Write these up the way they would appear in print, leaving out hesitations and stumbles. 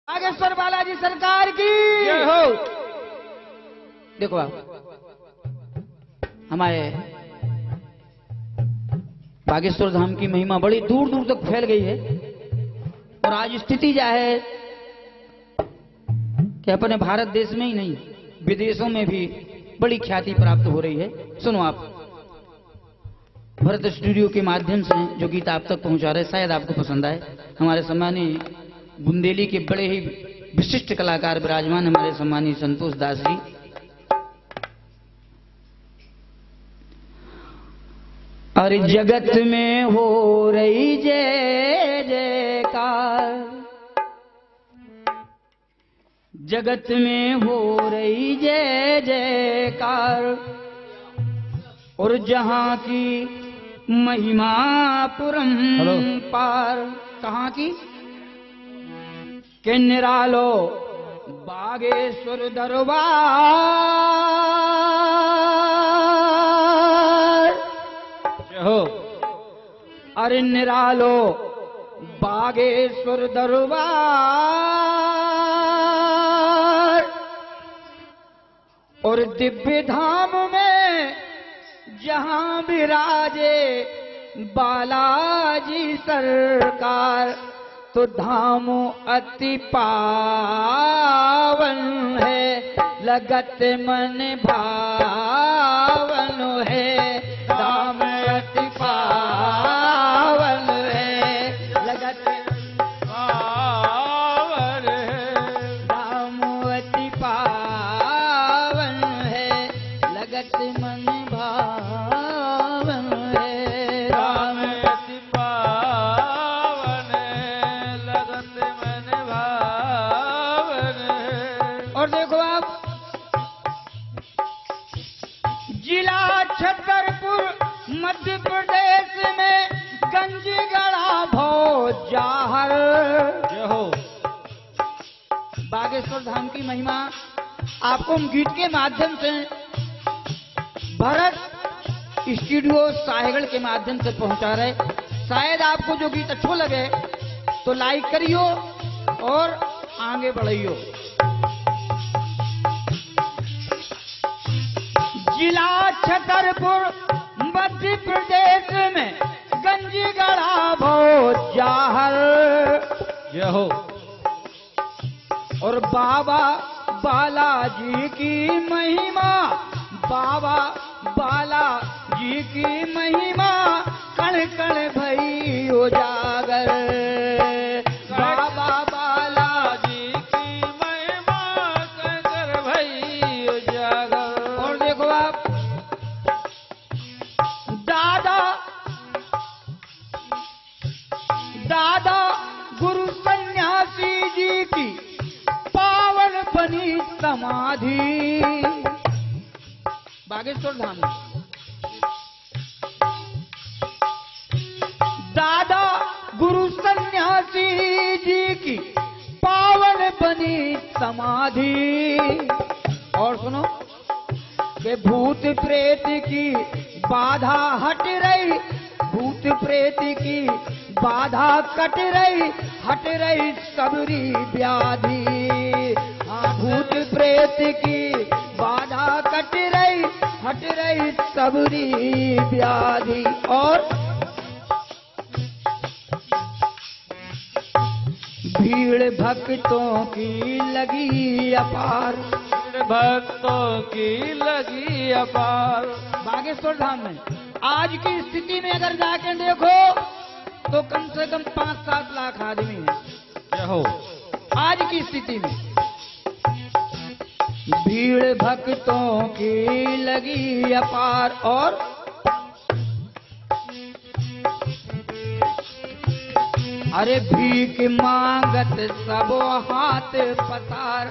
बागेश्वर बालाजी सरकार की जय हो। देखो आप हमारे बागेश्वर धाम की महिमा बड़ी दूर दूर तक फैल गई है और आज स्थिति क्या है कि अपने भारत देश में ही नहीं विदेशों में भी बड़ी ख्याति प्राप्त हो रही है। सुनो आप भरत स्टूडियो के माध्यम से जो गीत आप तक पहुंचा रहे शायद आपको पसंद आए। हमारे सम्मानीय बुंदेली के बड़े ही विशिष्ट कलाकार विराजमान हमारे सम्मानीय संतोष दास जी। अरे जगत में हो रही जय जयकार, जगत में हो रही जय जयकार और जहां की महिमा परंपार। कहां की? के निरालो बागेश्वर दरबार। हो अरे निरालो बागेश्वर दरबार और दिव्य धाम में जहां विराजे बालाजी सरकार तो धाम अति पावन है, लगत मन भावन है। धाम अति पावन है, लगत पावन है। धाम अति पावन है, लगत मन भावन है। धाम अति पावन है, लगत मन भावन है। और देखो आप जिला छतरपुर मध्य प्रदेश में गंजगढ़ा भोजाहर। जय हो। बागेश्वर धाम की महिमा आपको हम गीत के माध्यम से भरत स्टूडियो साहेगढ़ के माध्यम से पहुंचा रहे। शायद आपको जो गीत अच्छो लगे तो लाइक करियो और आगे बढ़ियो। जिला छतरपुर मध्य प्रदेश में गंजगढ़ा भोजाहर। जय हो। और बाबा बालाजी की महिमा, बाबा बालाजी की महिमा कण कण भई उजागर। बाबा बालाजी की महिमा कण कण भई उजागर। और देखो आप दादा गुरु सन्यासी जी की पावन बनी समाधि बागेश्वर धाम में। दादा गुरु सन्यासी जी की पावन बनी समाधि। और सुनो कि भूत प्रेत की बाधा हट रही, भूत प्रेत की बाधा कट रही, हट रही सबरी व्याधि। हाँ भूत प्रेत की बाधा कट रही, हट रही सबरी व्याधि। और भीड़ भक्तों की लगी अपार, भक्तों की लगी अपार। बागेश्वर धाम में आज की स्थिति में अगर जाके देखो तो कम से कम 5-7 लाख आदमी हैं। जय हो। आज की स्थिति में भीड़ भक्तों की लगी अपार। और अरे भीख मांगत सब हाथ पसार।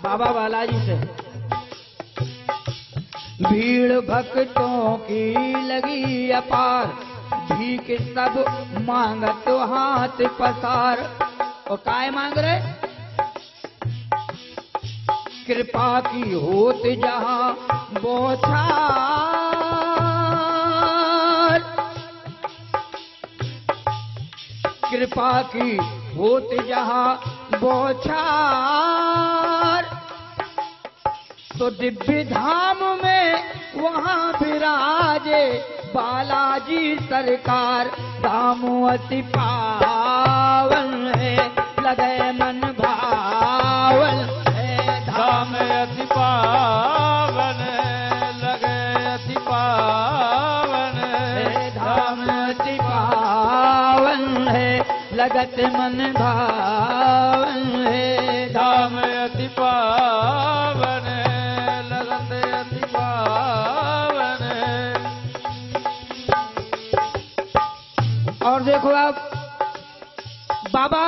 बाबा बालाजी से भीड़ भक्तों की लगी अपार, भीख सब मांगत हाथ पसार। और काय मांग रहे? कृपा की होत जहां बौछार, कृपा की होत जहां बौछार, तो दिव्य धाम में वहाँ विराजे बालाजी सरकार। धाम अति पावन है, लगे मन भावन है। धाम अति पावन है, लगे अति पावन है। धाम अति पावन है, लगत मन भावन है। धाम अति पावन है, लगत अति पावन है। और देखो आप बाबा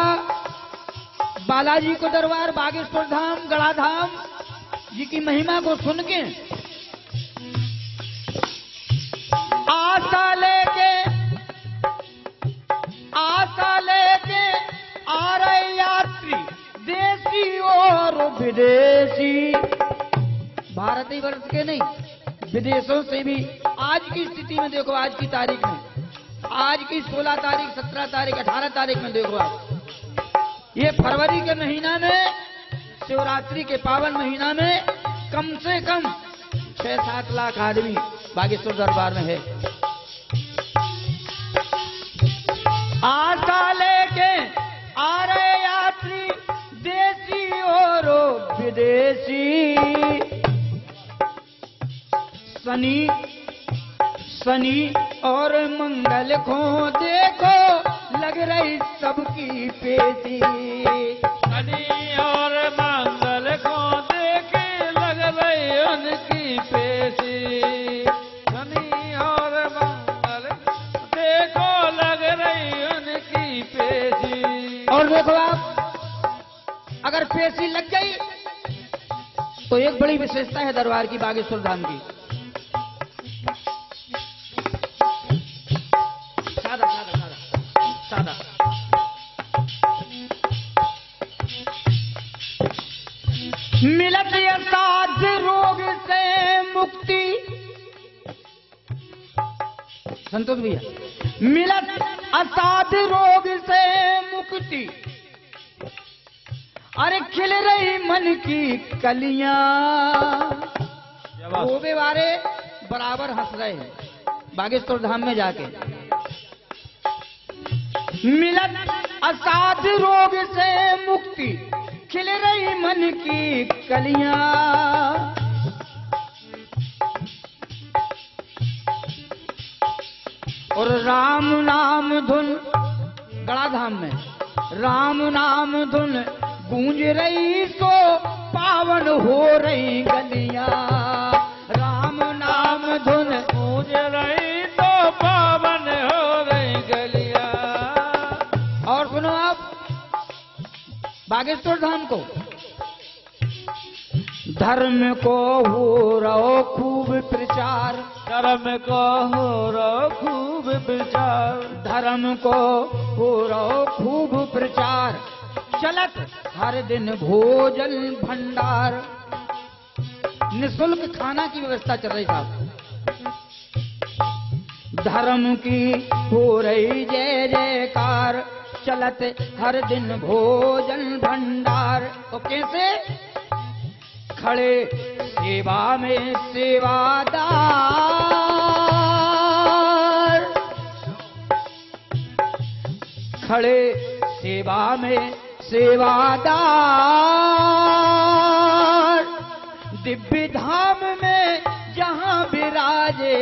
बालाजी को दरबार, बागेश्वर धाम, गड़ा धाम जी की महिमा को सुन के आशा लेके आ रहे यात्री, देसी और विदेशी, भारतीय वर्ष के नहीं, विदेशों से भी। आज की स्थिति में देखो, आज की तारीख में, आज की 16 तारीख, 17 तारीख, 18 तारीख में देखो आप, ये फरवरी के महीना में, शिवरात्रि के पावन महीना में कम से कम 6-7 लाख आदमी बागेश्वर दरबार में है। आशा लेके आ रहे यात्री, देसी और विदेशी, शनि और मंगल को देखो लग रही सबकी पेशी। शनि और मंगल को देखे लग रही उनकी पेशी। शनि और मंगल देखो लग रही उनकी पेशी। और देखो आप, अगर पेशी लग गई तो एक बड़ी विशेषता है दरबार की, बागेश्वर धाम की। सादा मिलत असाध्य रोग से मुक्ति, संतोष भैया, मिलत असाध्य रोग से मुक्ति, अरे खिल रही मन की कलियां। रोबे वाले बराबर हंस रहे हैं बागेश्वर धाम में जाके। मिलत असाध्य रोग से मुक्ति, खिल रही मन की कलियां। और राम नाम धुन, गड़ा धाम में राम नाम धुन गूंज रही, सो पावन हो रही गलियां। राम नाम धुन गूंज रही तो पावन हो रही गलियां। और सुनो आप बागेश्वर धाम को, धर्म को हो रहो खूब प्रचार, धर्म को हो रहो खूब प्रचार। धर्म को हो रहो खूब प्रचार, चलत हर दिन भोजन भंडार। निःशुल्क खाना की व्यवस्था चल रही साहब। धर्म की हो रही जय जयकार, चलत हर दिन भोजन भंडार। तो कैसे? खड़े सेवा में सेवादार, खड़े सेवा में सेवादार। दिव्य धाम में जहां विराजे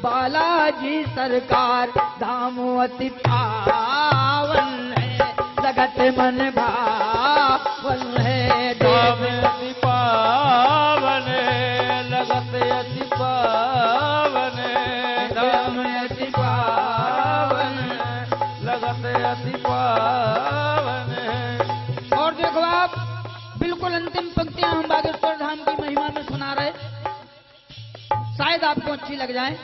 बालाजी सरकार, धाम अति पावन है, लगत मन भावन है। धाम अति पावन है, लगत अति पावन है। धाम अति पावन है, लगत अति पावन है। और देखो आप, बिल्कुल अंतिम पंक्तियां हम बागेश्वर धाम की महिमा में सुना रहे, शायद आपको अच्छी लग जाए।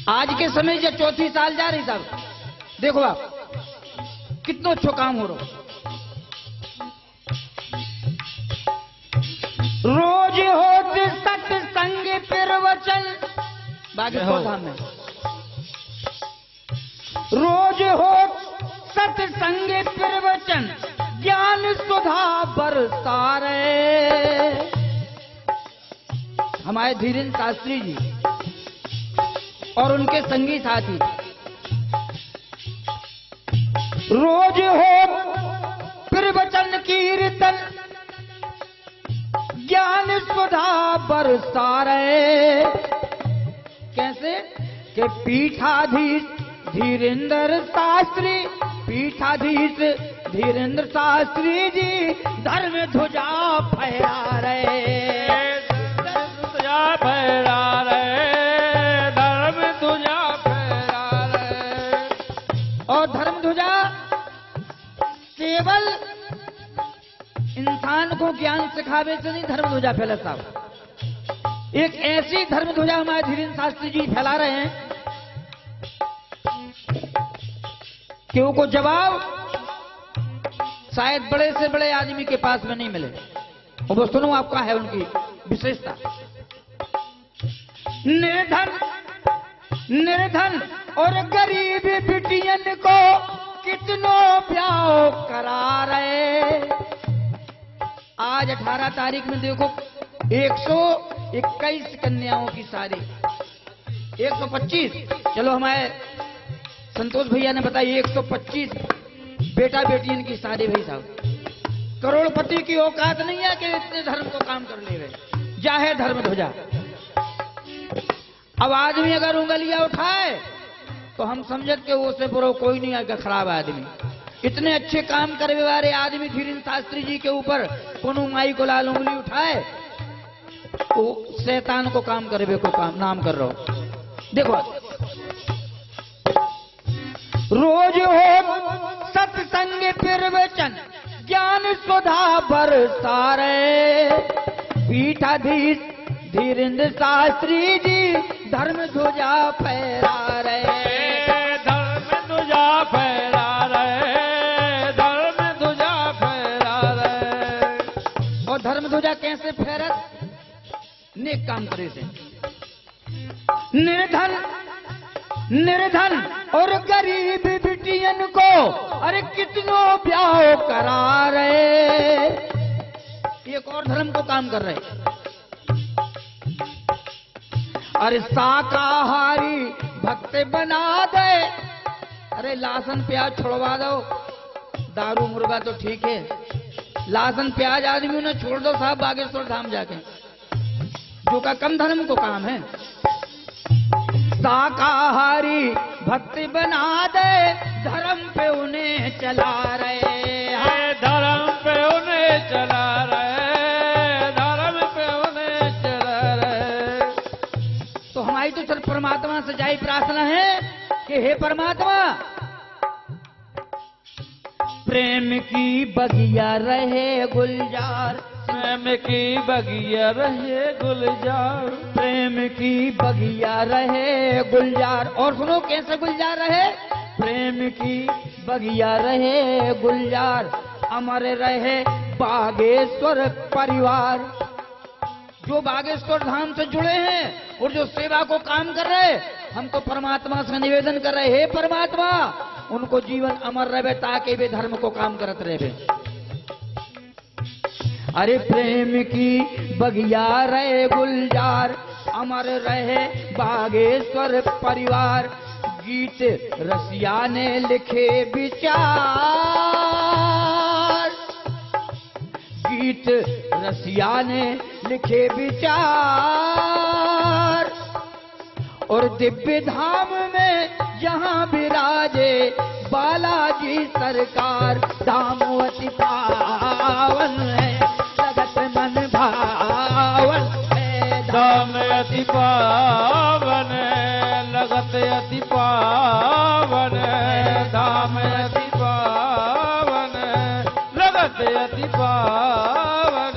आज के समय जो चौथी साल जा रही साहब, देखो आप कितना अच्छा काम हो रहा। रोज होत सत्संग प्रवचन बागेश्वर धाम में, रोज होत सत्संग प्रवचन ज्ञान सुधा बरसा रहे। हमारे धीरेन्द्र शास्त्री जी और उनके संगी साथी रोज हो प्रवचन कीर्तन ज्ञान सुधा बरसा रहे। कैसे कि पीठाधीश धीरेन्द्र शास्त्री, पीठाधीश धीरेन्द्र शास्त्री जी धर्म ध्वजा फहरा रहे, ध्वजा फहरा रहे, धर्म ध्वजा फहरा रहे। और धर्म ध्वजा केवल इंसान को ज्ञान सिखावे से नहीं धर्म ध्वजा फैला साहब। एक ऐसी धर्म ध्वजा हमारे धीरेन्द्र शास्त्री जी फैला रहे हैं कि उनको जवाब शायद बड़े से बड़े आदमी के पास में नहीं मिले। और वो सुनो आपका है उनकी विशेषता। निर्धन और गरीब बिटियन को कितनों ब्याह करा रहे। आज 18 तारीख में देखो 121 कन्याओं की शादी, 125, चलो हमारे संतोष भैया ने बताया 125 बेटा बेटियन की शादी। भाई साहब करोड़पति की औकात नहीं है कि इतने धर्म को काम कर ले रहे, जाहे धर्म ध्वजा। अब आदमी अगर उंगलियां उठाए तो हम समझत के वो से बुरा कोई नहीं आएगा, खराब आदमी। इतने अच्छे काम करने वाले आदमी धीरेन्द्र शास्त्री जी के ऊपर कोनो माई को लाल उंगली उठाए, वो शैतान को काम करवे को काम नाम कर रहा हो। देखो रोज हो सत्संग प्रवचन ज्ञान सुधा बरसा रहे। पीठाधीश धीरेन्द्र शास्त्री जी धर्म ध्वजा फहरा रहे, धर्म ध्वजा फहरा रहे, धर्म ध्वजा फहरा रहे। और धर्म ध्वजा कैसे फहरत? नेक काम करे से। निर्धन और गरीब बिटियन को अरे कितनों ब्याह करा रहे। एक और धर्म को काम कर रहे। अरे शाकाहारी भक्त बना दे, अरे लहसुन प्याज छोड़वा दो, दारू मुर्गा तो ठीक है, लहसुन प्याज आदमी ने छोड़ दो साहब बागेश्वर धाम जाके, जो का कम धर्म को काम है। शाकाहारी भक्ति बना दे, धर्म पे उन्हें चला रहे हैं, धर्म पे उन्हें चला रहे, धर्म पे उन्हें चला रहे। तो हमारी तो सर परमात्मा से जाई प्रार्थना है कि हे परमात्मा प्रेम की बगिया रहे गुलजार, प्रेम की बगिया रहे गुलजार, प्रेम की बगिया रहे गुलजार। और सुनो कैसे गुलजार रहे? प्रेम की बगिया रहे गुलजार, अमर रहे बागेश्वर परिवार। जो बागेश्वर धाम से जुड़े हैं और जो सेवा को काम कर रहे, हमको परमात्मा से निवेदन कर रहे, हे परमात्मा उनको जीवन अमर रहे ताकि वे धर्म को काम करत रहे। अरे प्रेम की बगिया रहे गुलजार, अमर रहे बागेश्वर परिवार। गीत रसिया ने लिखे विचार, गीत रसिया ने लिखे विचार। और दिव्य धाम में जहां विराजे बालाजी सरकार, धाम अति पावन है लगत मन भावन है, धाम अति पावन लगत अति पावन, धाम अति पावन लगत अति पावन।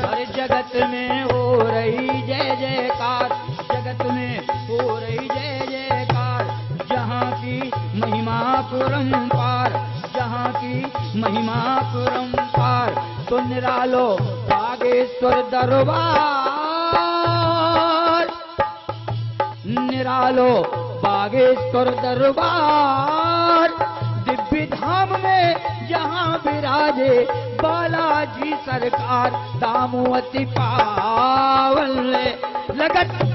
अरे जगत में हो रही जय जयकार, जगत में हो रही जय जयकार। जहाँ की महिमा पुरंपार, जहाँ की महिमा पुरंपार। तो निरालो बागेश्वर दरबार, निरालो बागेश्वर दरबार। दिव्य धाम में जहाँ विराजे बालाजी सरकार, दाम अति पावन लगत